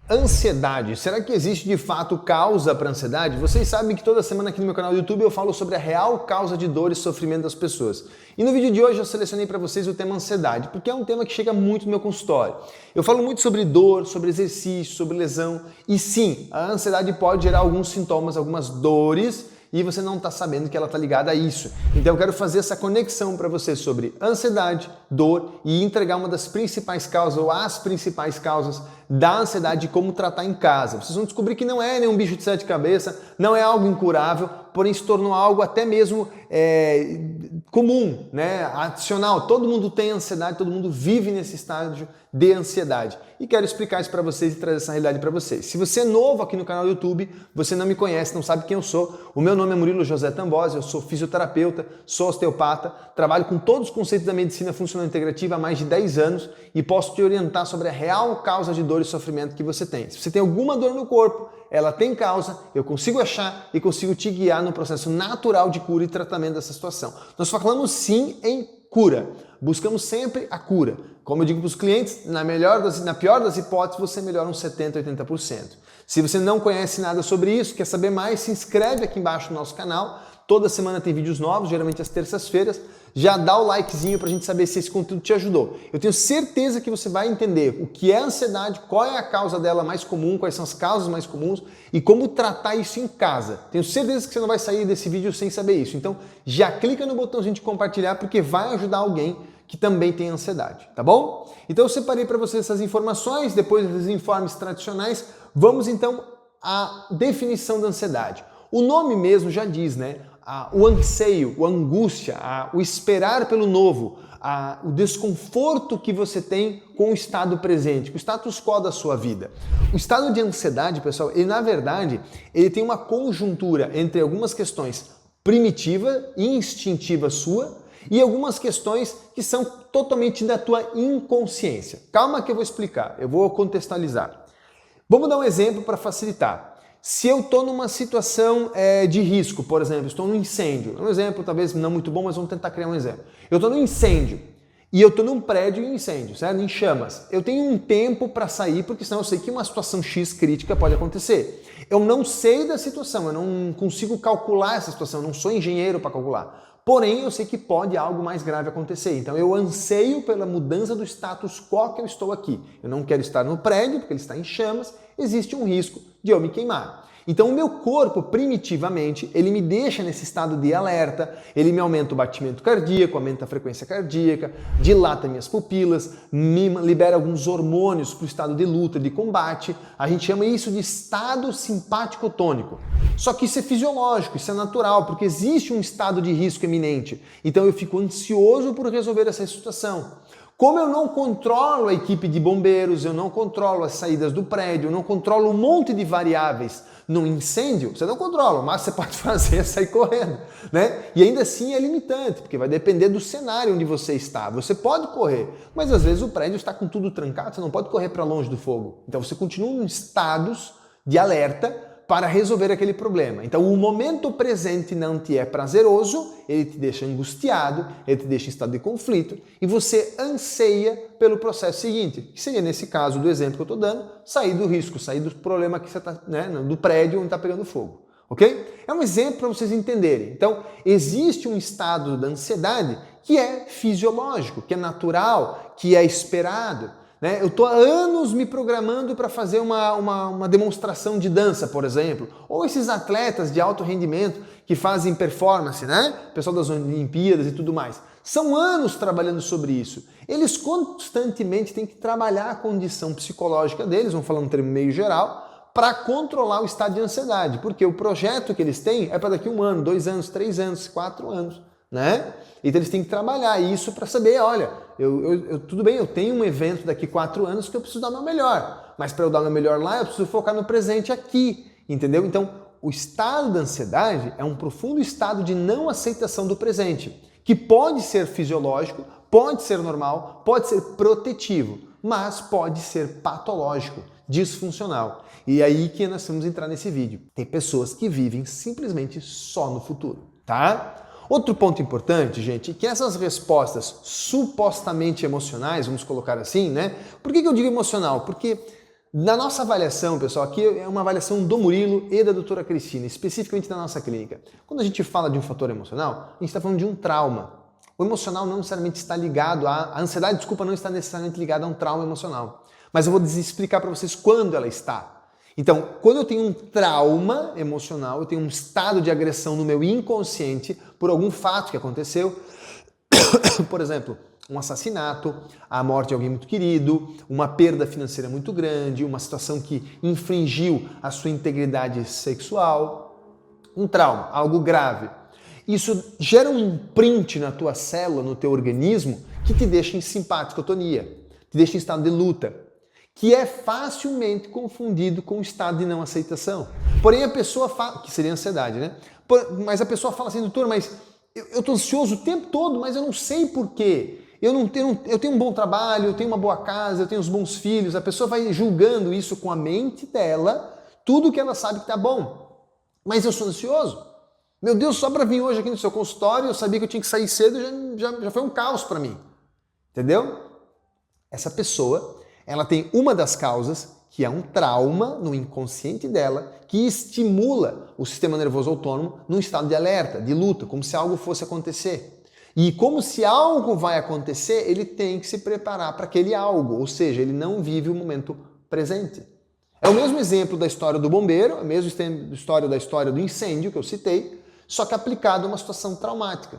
Ansiedade. Será que existe de fato causa para ansiedade? Vocês sabem que toda semana aqui no meu canal do YouTube eu falo sobre a real causa de dor e sofrimento das pessoas. E no vídeo de hoje eu selecionei para vocês o tema ansiedade, porque é um tema que chega muito no meu consultório. Eu falo muito sobre dor, sobre exercício, sobre lesão. E sim, a ansiedade pode gerar alguns sintomas, algumas dores, e você não está sabendo que ela está ligada a isso. Então eu quero fazer essa conexão para você sobre ansiedade, dor e entregar uma das principais causas ou as principais causas da ansiedade e como tratar em casa. Vocês vão descobrir que não é nenhum bicho de sete cabeças, não é algo incurável, porém se tornou algo até mesmo comum, né? Adicional. Todo mundo tem ansiedade, todo mundo vive nesse estágio de ansiedade. E quero explicar isso para vocês e trazer essa realidade para vocês. Se você é novo aqui no canal do YouTube, você não me conhece, não sabe quem eu sou, o meu nome é Murilo José Tambosi, eu sou fisioterapeuta, sou osteopata, trabalho com todos os conceitos da medicina funcional integrativa há mais de 10 anos e posso te orientar sobre a real causa de dor e sofrimento que você tem. Se você tem alguma dor no corpo, ela tem causa, eu consigo achar e consigo te guiar no processo natural de cura e tratamento dessa situação. Nós falamos sim em cura, buscamos sempre a cura. Como eu digo para os clientes, na pior das hipóteses, você melhora uns 70%, 80%. Se você não conhece nada sobre isso, quer saber mais, se inscreve aqui embaixo no nosso canal. Toda semana tem vídeos novos, geralmente às terças-feiras. Já dá o likezinho para a gente saber se esse conteúdo te ajudou. Eu tenho certeza que você vai entender o que é a ansiedade, qual é a causa dela mais comum, quais são as causas mais comuns e como tratar isso em casa. Tenho certeza que você não vai sair desse vídeo sem saber isso. Então já clica no botãozinho de compartilhar porque vai ajudar alguém que também tem ansiedade, tá bom? Então eu separei para vocês essas informações, depois dos informes tradicionais. Vamos então à definição da ansiedade. O nome mesmo já diz, né? O anseio, a angústia, o esperar pelo novo, o desconforto que você tem com o estado presente, com o status quo da sua vida. O estado de ansiedade, pessoal, ele na verdade, ele tem uma conjuntura entre algumas questões primitiva e instintiva sua e algumas questões que são totalmente da tua inconsciência. Calma que eu vou explicar, eu vou contextualizar. Vamos dar um exemplo para facilitar. Se eu estou numa situação de risco, por exemplo, estou num incêndio, um exemplo talvez não muito bom, mas vamos tentar criar um exemplo. Eu estou num incêndio e eu estou num prédio em incêndio, certo? Em chamas. Eu tenho um tempo para sair, porque senão eu sei que uma situação X crítica pode acontecer. Eu não sei da situação, eu não consigo calcular essa situação, eu não sou engenheiro para calcular. Porém, eu sei que pode algo mais grave acontecer. Então, eu anseio pela mudança do status quo que eu estou aqui. Eu não quero estar no prédio, porque ele está em chamas, existe um risco de eu me queimar. Então, o meu corpo, primitivamente, ele me deixa nesse estado de alerta, ele me aumenta o batimento cardíaco, aumenta a frequência cardíaca, dilata minhas pupilas, me libera alguns hormônios para o estado de luta, de combate. A gente chama isso de estado simpático tônico. Só que isso é fisiológico, isso é natural, porque existe um estado de risco iminente. Então, eu fico ansioso por resolver essa situação. Como eu não controlo a equipe de bombeiros, eu não controlo as saídas do prédio, eu não controlo um monte de variáveis num incêndio, você não controla, mas você pode fazer é sair correndo, né? E ainda assim é limitante, porque vai depender do cenário onde você está. Você pode correr, mas às vezes o prédio está com tudo trancado, você não pode correr para longe do fogo. Então você continua em estados de alerta para resolver aquele problema. Então o momento presente não te é prazeroso, ele te deixa angustiado, ele te deixa em estado de conflito e você anseia pelo processo seguinte, que seria nesse caso do exemplo que eu estou dando, sair do risco, sair do problema que você está, né, do prédio onde está pegando fogo. Ok? É um exemplo para vocês entenderem. Então existe um estado da ansiedade que é fisiológico, que é natural, que é esperado. Eu estou há anos me programando para fazer uma demonstração de dança, por exemplo. Ou esses atletas de alto rendimento que fazem performance, né? Pessoal das Olimpíadas e tudo mais. São anos trabalhando sobre isso. Eles constantemente têm que trabalhar a condição psicológica deles, vamos falar um termo meio geral, para controlar o estado de ansiedade. Porque o projeto que eles têm é para daqui 1 ano, 2 anos, 3 anos, 4 anos. Né? Então eles têm que trabalhar isso para saber, olha, tudo bem, eu tenho um evento daqui 4 anos que eu preciso dar o meu melhor, mas para eu dar o meu melhor lá, eu preciso focar no presente aqui, entendeu? Então, o estado da ansiedade é um profundo estado de não aceitação do presente, que pode ser fisiológico, pode ser normal, pode ser protetivo, mas pode ser patológico, disfuncional. E aí que nós vamos entrar nesse vídeo. Tem pessoas que vivem simplesmente só no futuro, tá? Outro ponto importante, gente, é que essas respostas supostamente emocionais, vamos colocar assim, né? Por que eu digo emocional? Porque Na nossa avaliação, pessoal, aqui é uma avaliação do Murilo e da doutora Cristina, especificamente da nossa clínica. Quando a gente fala de um fator emocional, a gente está falando de um trauma. O emocional não necessariamente está ligado a ansiedade, desculpa, não está necessariamente ligada a um trauma emocional. Mas eu vou explicar para vocês quando ela está. Então, quando eu tenho um trauma emocional, eu tenho um estado de agressão no meu inconsciente por algum fato que aconteceu, por exemplo, um assassinato, a morte de alguém muito querido, uma perda financeira muito grande, uma situação que infringiu a sua integridade sexual, um trauma, algo grave. Isso gera um imprint na tua célula, no teu organismo, que te deixa em simpaticotonia, te deixa em estado de luta, que é facilmente confundido com o estado de não aceitação. Porém, a pessoa fala, que seria ansiedade, né? Mas a pessoa fala assim, doutor, mas eu estou ansioso o tempo todo, mas eu não sei por quê. Eu tenho um bom trabalho, eu tenho uma boa casa, eu tenho uns bons filhos. A pessoa vai julgando isso com a mente dela, tudo que ela sabe que tá bom. Mas eu sou ansioso. Meu Deus, só para vir hoje aqui no seu consultório, eu sabia que eu tinha que sair cedo, já foi um caos para mim. Entendeu? Essa pessoa, ela tem uma das causas, que é um trauma no inconsciente dela, que estimula o sistema nervoso autônomo num estado de alerta, de luta, como se algo fosse acontecer. E como se algo vai acontecer, ele tem que se preparar para aquele algo, ou seja, ele não vive o momento presente. É o mesmo exemplo da história do bombeiro, é o mesmo história da história do incêndio que eu citei, só que aplicado a uma situação traumática.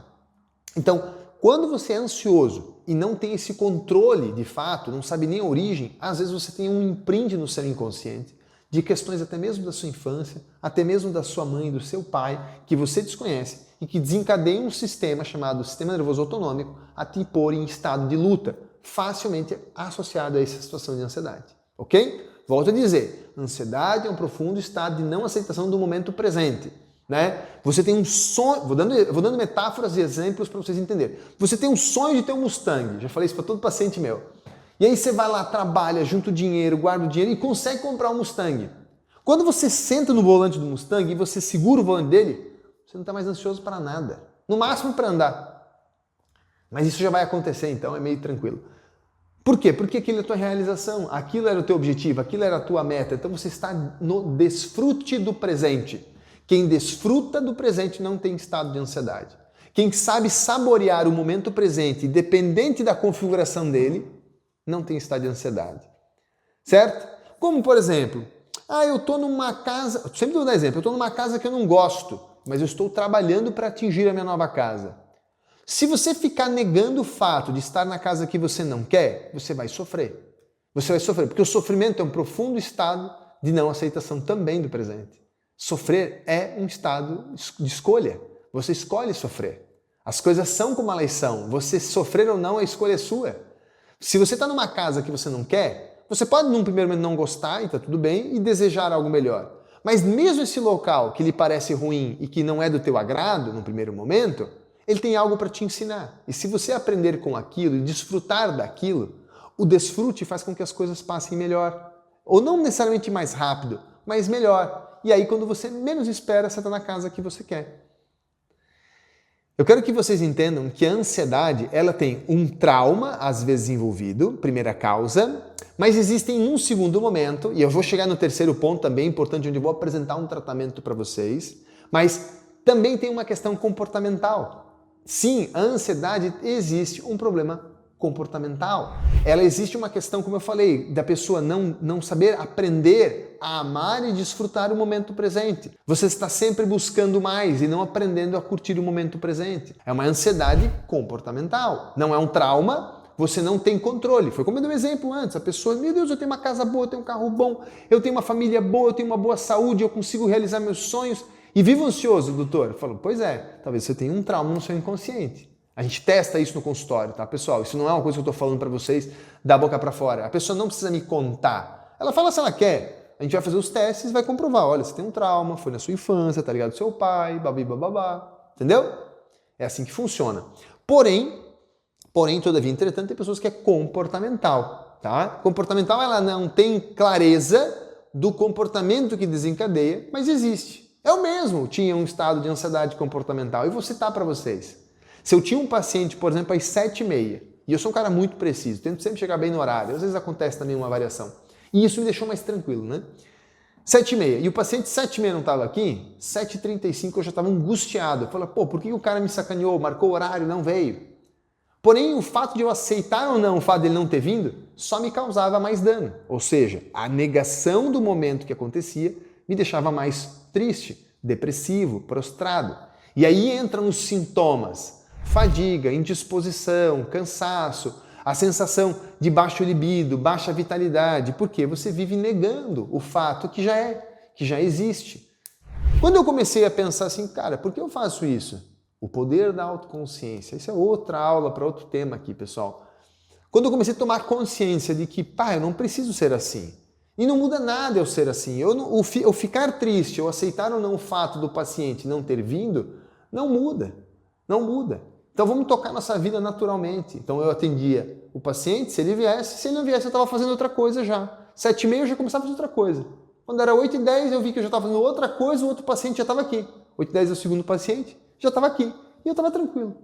Então, quando você é ansioso e não tem esse controle de fato, não sabe nem a origem, às vezes você tem um imprint no seu inconsciente de questões até mesmo da sua infância, até mesmo da sua mãe, do seu pai, que você desconhece e que desencadeia um sistema chamado sistema nervoso autonômico a te pôr em estado de luta, facilmente associado a essa situação de ansiedade. Ok? Volto a dizer, ansiedade é um profundo estado de não aceitação do momento presente. Né? Você tem um sonho, vou dando metáforas e exemplos para vocês entenderem. Você tem um sonho de ter um Mustang, já falei isso para todo paciente meu. E aí você vai lá, trabalha, junta o dinheiro, guarda o dinheiro e consegue comprar um Mustang. Quando você senta no volante do Mustang e você segura o volante dele, você não está mais ansioso para nada. No máximo para andar. Mas isso já vai acontecer, então é meio tranquilo. Por quê? Porque aquilo é a tua realização, aquilo era o teu objetivo, aquilo era a tua meta. Então você está no desfrute do presente. Quem desfruta do presente não tem estado de ansiedade. Quem sabe saborear o momento presente, independente da configuração dele, não tem estado de ansiedade. Certo? Como, por exemplo, eu estou numa casa, sempre vou dar exemplo, eu estou numa casa que eu não gosto, mas eu estou trabalhando para atingir a minha nova casa. Se você ficar negando o fato de estar na casa que você não quer, você vai sofrer. Você vai sofrer, porque o sofrimento é um profundo estado de não aceitação também do presente. Sofrer é um estado de escolha. Você escolhe sofrer. As coisas são como elas são. Você sofrer ou não, a escolha é sua. Se você está numa casa que você não quer, você pode num primeiro momento não gostar, e está tudo bem, e desejar algo melhor. Mas mesmo esse local que lhe parece ruim e que não é do teu agrado no primeiro momento, ele tem algo para te ensinar. E se você aprender com aquilo e desfrutar daquilo, o desfrute faz com que as coisas passem melhor. Ou não necessariamente mais rápido, mas melhor. E aí, quando você menos espera, você está na casa que você quer. Eu quero que vocês entendam que a ansiedade, ela tem um trauma, às vezes envolvido, primeira causa, mas existem um segundo momento, e eu vou chegar no terceiro ponto também, importante, onde eu vou apresentar um tratamento para vocês, mas também tem uma questão comportamental. Sim, a ansiedade existe um problema comportamental. Ela existe uma questão, como eu falei, da pessoa não saber aprender a amar e desfrutar o momento presente. Você está sempre buscando mais e não aprendendo a curtir o momento presente. É uma ansiedade comportamental. Não é um trauma, você não tem controle. Foi como eu dei um exemplo antes. A pessoa, meu Deus, eu tenho uma casa boa, eu tenho um carro bom, eu tenho uma família boa, eu tenho uma boa saúde, eu consigo realizar meus sonhos e vivo ansioso, doutor. Eu falo, pois é, talvez você tenha um trauma no seu inconsciente. A gente testa isso no consultório, tá, pessoal? Isso não é uma coisa que eu estou falando para vocês da boca para fora. A pessoa não precisa me contar. Ela fala se ela quer. A gente vai fazer os testes e vai comprovar. Olha, você tem um trauma, foi na sua infância, tá ligado? Seu pai, babi, bababá. Entendeu? É assim que funciona. Porém, todavia, entretanto, tem pessoas que é comportamental, tá? Comportamental, ela não tem clareza do comportamento que desencadeia, mas existe. Eu mesmo tinha um estado de ansiedade comportamental e vou citar para vocês. Se eu tinha um paciente, por exemplo, às 7h30, e eu sou um cara muito preciso, tento sempre chegar bem no horário, às vezes acontece também uma variação, E isso me deixou mais tranquilo, né? 7h30. E o paciente 7h30 não estava aqui, 7h35 eu já estava angustiado. Eu falei, pô, por que o cara me sacaneou, marcou o horário e não veio? Porém, o fato de eu aceitar ou não o fato dele não ter vindo, só me causava mais dano. Ou seja, a negação do momento que acontecia me deixava mais triste, depressivo, prostrado. E aí entram os sintomas: fadiga, indisposição, cansaço, a sensação de baixo libido, baixa vitalidade, porque você vive negando o fato que já existe. Quando eu comecei a pensar assim, cara, por que eu faço isso? O poder da autoconsciência. Isso é outra aula para outro tema aqui, pessoal. Quando eu comecei a tomar consciência de que, eu não preciso ser assim. E não muda nada eu ser assim. Eu ficar triste, eu aceitar ou não o fato do paciente não ter vindo, não muda. Não muda. Então vamos tocar nossa vida naturalmente. Então eu atendia o paciente, se ele viesse. Se ele não viesse, eu estava fazendo outra coisa já. 7h30 eu já começava a fazer outra coisa. Quando era 8h10 eu vi que eu já estava fazendo outra coisa, o outro paciente já estava aqui. 8h10 é o segundo paciente, já estava aqui. E eu estava tranquilo.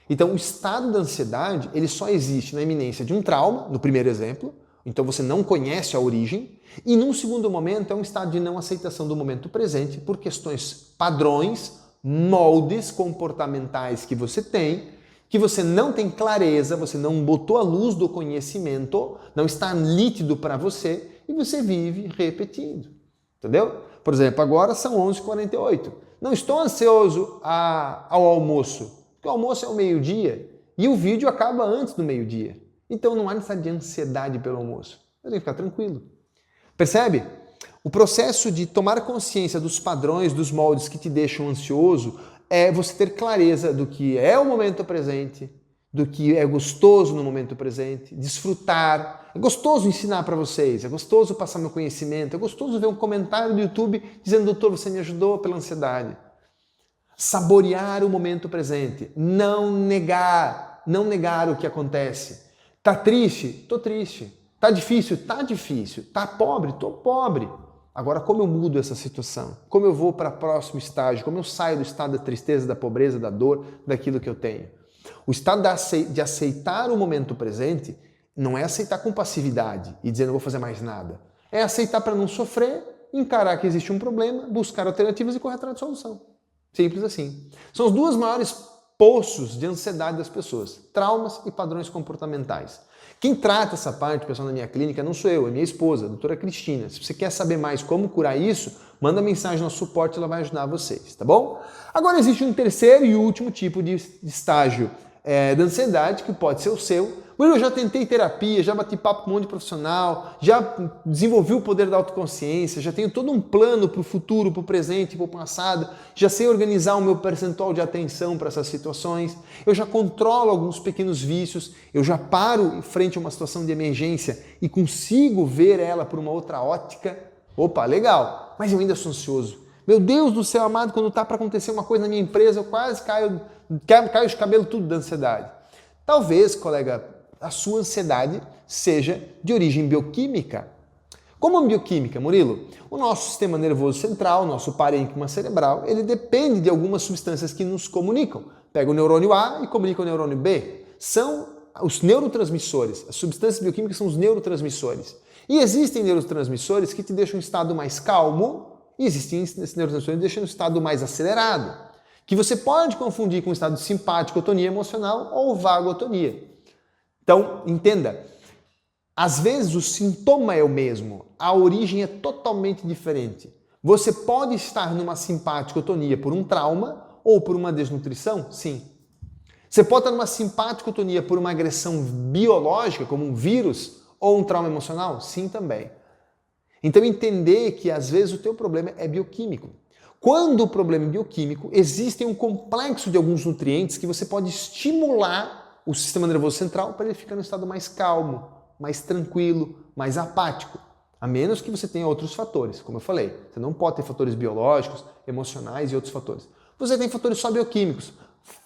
Então o estado da ansiedade, ele só existe na iminência de um trauma, no primeiro exemplo. Então você não conhece a origem. E num segundo momento é um estado de não aceitação do momento presente por questões padrões, moldes comportamentais que você tem, que você não tem clareza, você não botou a luz do conhecimento, não está nítido para você e você vive repetindo. Entendeu? Por exemplo, agora são 11h48. Não estou ansioso ao almoço, porque o almoço é ao meio-dia e o vídeo acaba antes do meio-dia. Então não há necessidade de ansiedade pelo almoço. Eu tenho que ficar tranquilo. Percebe? O processo de tomar consciência dos padrões, dos moldes que te deixam ansioso, é você ter clareza do que é o momento presente, do que é gostoso no momento presente, desfrutar. É gostoso ensinar para vocês, é gostoso passar meu conhecimento, é gostoso ver um comentário do YouTube dizendo, doutor, você me ajudou pela ansiedade. Saborear o momento presente, não negar o que acontece. Tá triste? Tô triste. Tá difícil? Tá difícil. Tá pobre? Tô pobre. Agora, como eu mudo essa situação? Como eu vou para o próximo estágio? Como eu saio do estado da tristeza, da pobreza, da dor, daquilo que eu tenho? O estado de aceitar o momento presente não é aceitar com passividade e dizer não vou fazer mais nada. É aceitar para não sofrer, encarar que existe um problema, buscar alternativas e correr atrás de solução. Simples assim. São os dois maiores poços de ansiedade das pessoas: traumas e padrões comportamentais. Quem trata essa parte, pessoal, na minha clínica, não sou eu, é minha esposa, a doutora Cristina. Se você quer saber mais como curar isso, manda mensagem no suporte, ela vai ajudar vocês, tá bom? Agora existe um terceiro e último tipo de estágio da ansiedade, que pode ser o seu. Eu já tentei terapia, já bati papo com um monte de profissional, já desenvolvi o poder da autoconsciência, já tenho todo um plano para o futuro, para o presente e para o passado, já sei organizar o meu percentual de atenção para essas situações, eu já controlo alguns pequenos vícios, eu já paro em frente a uma situação de emergência e consigo ver ela por uma outra ótica. Opa, legal, mas eu ainda sou ansioso. Meu Deus do céu amado, quando está para acontecer uma coisa na minha empresa, eu quase caio os cabelos tudo da ansiedade. Talvez, colega, a sua ansiedade seja de origem bioquímica. Como bioquímica, Murilo? O nosso sistema nervoso central, o nosso parênquima cerebral, ele depende de algumas substâncias que nos comunicam. Pega o neurônio A e comunica o neurônio B. São os neurotransmissores. As substâncias bioquímicas são os neurotransmissores. E existem neurotransmissores que te deixam em um estado mais calmo e existem esses neurotransmissores que te deixam em um estado mais acelerado, que você pode confundir com um estado de simpaticotonia emocional ou vagotonia. Então, entenda, às vezes o sintoma é o mesmo, a origem é totalmente diferente. Você pode estar numa simpaticotonia por um trauma ou por uma desnutrição? Sim. Você pode estar numa simpaticotonia por uma agressão biológica, como um vírus, ou um trauma emocional? Sim, também. Então, entender que às vezes o teu problema é bioquímico. Quando o problema é bioquímico, existe um complexo de alguns nutrientes que você pode estimular o sistema nervoso central para ele ficar no estado mais calmo, mais tranquilo, mais apático. A menos que você tenha outros fatores, como eu falei. Você não pode ter fatores biológicos, emocionais e outros fatores. Você tem fatores só bioquímicos.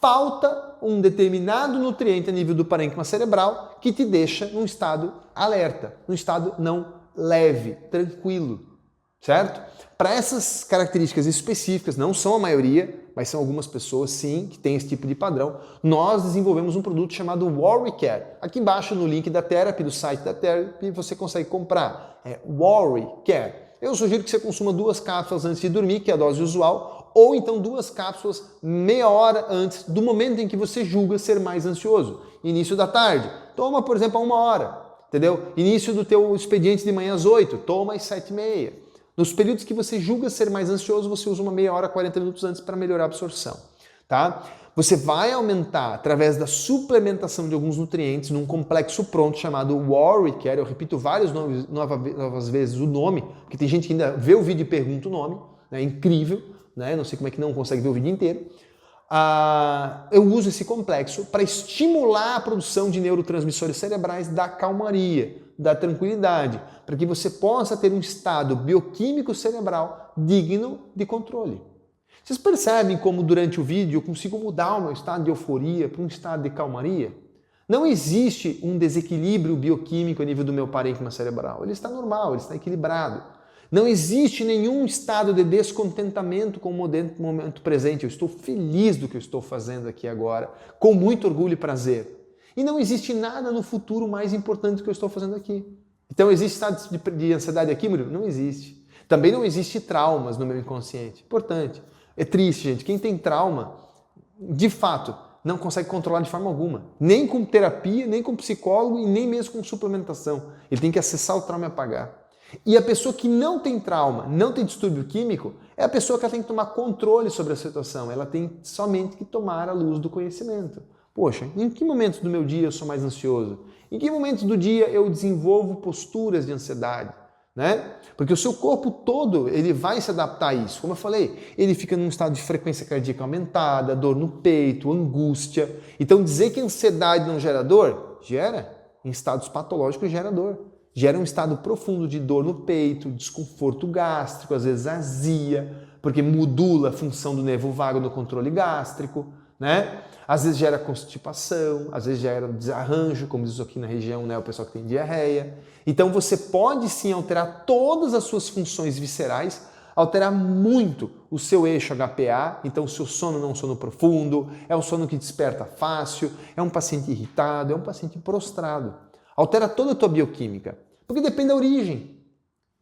Falta um determinado nutriente a nível do parênquima cerebral que te deixa num estado alerta, num estado não leve, tranquilo. certo? Para essas características específicas, não são a maioria, mas são algumas pessoas sim que têm esse tipo de padrão, nós desenvolvemos um produto chamado Worry Care. Aqui embaixo no link da Therapy, do site da Therapy, você consegue comprar. É Worry Care. Eu sugiro que você consuma 2 cápsulas antes de dormir, que é a dose usual, ou então 2 cápsulas meia hora antes do momento em que você julga ser mais ansioso. Início da tarde, toma, por exemplo, a 1 hora, entendeu? Início do teu expediente de manhã às 8, toma às 7h30. Nos períodos que você julga ser mais ansioso, você usa uma meia hora, 40 minutos antes para melhorar a absorção, tá? Você vai aumentar através da suplementação de alguns nutrientes num complexo pronto chamado Worry Care. Eu repito novas vezes o nome, porque tem gente que ainda vê o vídeo e pergunta o nome, né? É incrível, né? Não sei como é que não consegue ver o vídeo inteiro. Eu uso esse complexo para estimular a produção de neurotransmissores cerebrais da calmaria, da tranquilidade, para que você possa ter um estado bioquímico cerebral digno de controle. Vocês percebem como durante o vídeo eu consigo mudar o meu estado de euforia para um estado de calmaria? Não existe um desequilíbrio bioquímico a nível do meu parênquima cerebral. Ele está normal, ele está equilibrado. Não existe nenhum estado de descontentamento com o momento presente. Eu estou feliz do que eu estou fazendo aqui agora, com muito orgulho e prazer. E não existe nada no futuro mais importante do que eu estou fazendo aqui. Então existe estado de ansiedade aqui, Murilo? Não existe. Também não existe traumas no meu inconsciente. Importante. É triste, gente. Quem tem trauma, de fato, não consegue controlar de forma alguma. Nem com terapia, nem com psicólogo e nem mesmo com suplementação. Ele tem que acessar o trauma e apagar. E a pessoa que não tem trauma, não tem distúrbio químico, é a pessoa que ela tem que tomar controle sobre a situação. Ela tem somente que tomar a luz do conhecimento. Poxa, em que momentos do meu dia eu sou mais ansioso? Em que momentos do dia eu desenvolvo posturas de ansiedade? Né? Porque o seu corpo todo ele vai se adaptar a isso. Como eu falei, ele fica num estado de frequência cardíaca aumentada, dor no peito, angústia. Então dizer que a ansiedade não gera dor, gera. Em estados patológicos gera dor. Gera um estado profundo de dor no peito, desconforto gástrico, às vezes azia, porque modula a função do nervo vago no controle gástrico, né? Às vezes gera constipação, às vezes gera desarranjo, como diz aqui na região, né, o pessoal que tem diarreia. Então você pode sim alterar todas as suas funções viscerais, alterar muito o seu eixo HPA, então o seu sono não é um sono profundo, é um sono que desperta fácil, é um paciente irritado, é um paciente prostrado. Altera toda a tua bioquímica, porque depende da origem.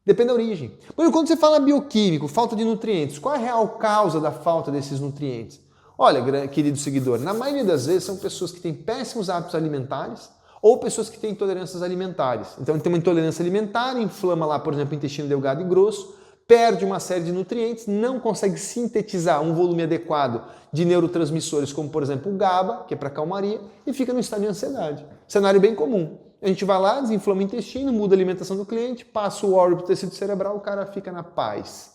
Depende da origem. Mas quando você fala bioquímico, falta de nutrientes, qual é a real causa da falta desses nutrientes? Olha, querido seguidor, na maioria das vezes são pessoas que têm péssimos hábitos alimentares ou pessoas que têm intolerâncias alimentares. Então tem uma intolerância alimentar, inflama lá, por exemplo, o intestino delgado e grosso, perde uma série de nutrientes, não consegue sintetizar um volume adequado de neurotransmissores, como por exemplo o GABA, que é para calmaria, e fica no estado de ansiedade. Cenário bem comum. A gente vai lá, desinflama o intestino, muda a alimentação do cliente, passa o óleo para o tecido cerebral, o cara fica na paz.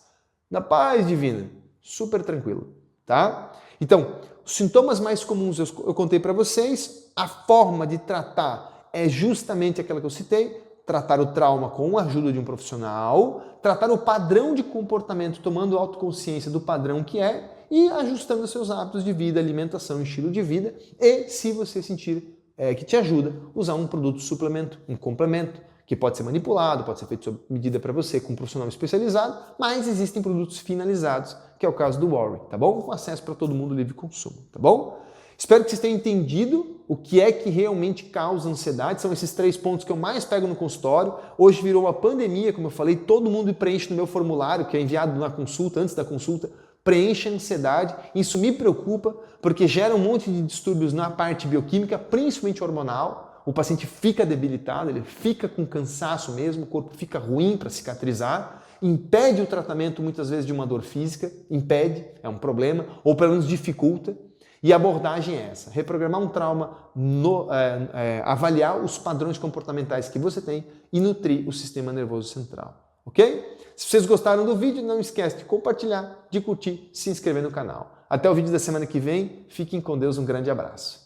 Na paz divina. Super tranquilo, tá? Então, os sintomas mais comuns eu contei para vocês, a forma de tratar é justamente aquela que eu citei, tratar o trauma com a ajuda de um profissional, tratar o padrão de comportamento tomando autoconsciência do padrão que é e ajustando seus hábitos de vida, alimentação, estilo de vida e, se você sentir que te ajuda, usar um produto suplemento, um complemento, que pode ser manipulado, pode ser feito sob medida para você com um profissional especializado, mas existem produtos finalizados, que é o caso do Worry, tá bom? Com acesso para todo mundo, livre consumo, tá bom? Espero que vocês tenham entendido o que é que realmente causa ansiedade. São esses 3 pontos que eu mais pego no consultório. Hoje virou uma pandemia, como eu falei, todo mundo preenche no meu formulário, que é enviado na consulta, antes da consulta, preenche a ansiedade. Isso me preocupa, porque gera um monte de distúrbios na parte bioquímica, principalmente hormonal. O paciente fica debilitado, ele fica com cansaço mesmo, o corpo fica ruim para cicatrizar, impede o tratamento muitas vezes de uma dor física, impede, é um problema, ou pelo menos dificulta. E a abordagem é essa, reprogramar um trauma, avaliar os padrões comportamentais que você tem e nutrir o sistema nervoso central, ok? Se vocês gostaram do vídeo, não esquece de compartilhar, de curtir, se inscrever no canal. Até o vídeo da semana que vem, fiquem com Deus, um grande abraço.